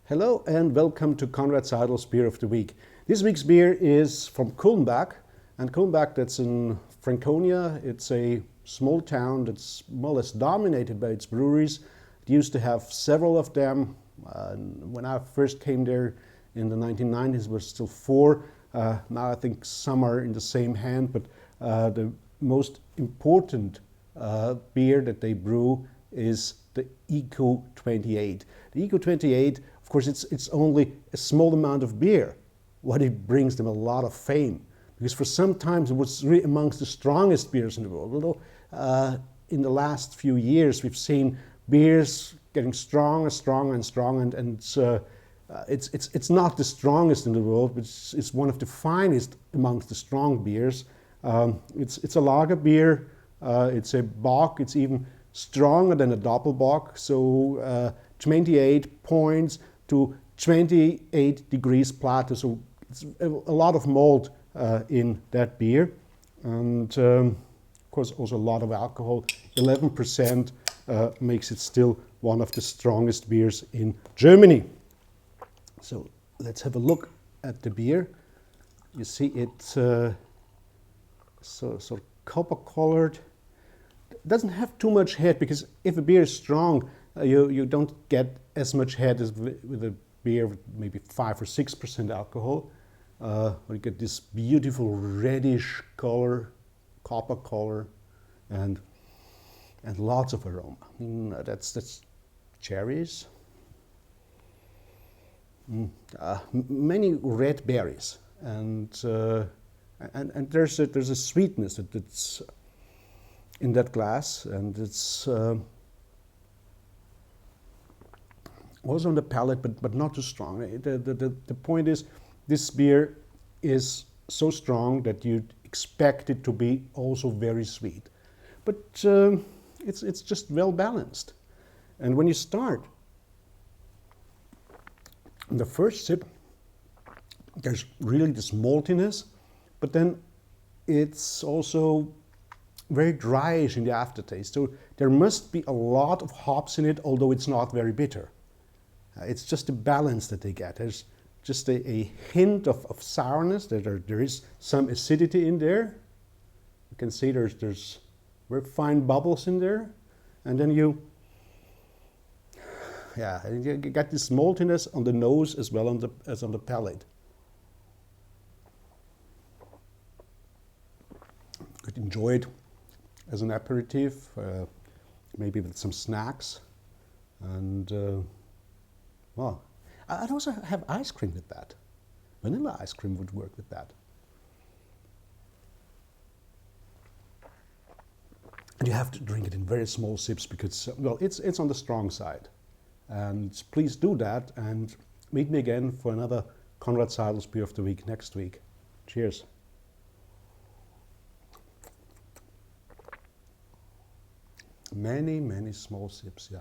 Hello and welcome to Konrad Seidel's Beer of the Week. This week's beer is from Kulmbach, and Kulmbach, that's in Franconia. It's a small town that's more or less dominated by its breweries. It used to have several of them. When I first came there in the 1990s, there were still four. Now I think some are in the same hand, but the most important beer that they brew is the EKU 28. The EKU 28, of course, it's only a small amount of beer, but it brings them a lot of fame. Because for some times it was really amongst the strongest beers in the world. Although in the last few years we've seen beers getting stronger, stronger and stronger, and it's not the strongest in the world, but it's one of the finest amongst the strong beers. It's a lager beer. It's a bock. It's even stronger than a doppelbock. So 28 points to 28 degrees Plato. So it's a lot of malt in that beer, and of course also a lot of alcohol. 11% makes it still one of the strongest beers in Germany. So let's have a look at the beer. You see it's sort of copper colored. It doesn't have too much head, because if a beer is strong, you don't get as much head as with a beer with maybe 5 or 6% alcohol. You get this beautiful reddish color, copper color, and lots of aroma. I mean, that's cherries, many red berries, and there's a sweetness that's in that glass, and it's also on the palate, but not too strong. The point is, this beer is so strong that you'd expect it to be also very sweet, but it's just well balanced. And when you start, in the first sip, there's really this maltiness, but then it's also very dryish in the aftertaste. So there must be a lot of hops in it, although it's not very bitter. It's just a balance that they get. There's just a hint of sourness. There is some acidity in there. You can see there's very fine bubbles in there. And then you get this maltiness on the nose as well as on the palate. You could enjoy it as an aperitif, maybe with some snacks. And well, I'd also have ice cream with that. Vanilla ice cream would work with that. And you have to drink it in very small sips because, well, it's on the strong side. And please do that, and meet me again for another Konrad Seidel's Beer of the Week next week. Cheers. Many, many small sips, yeah.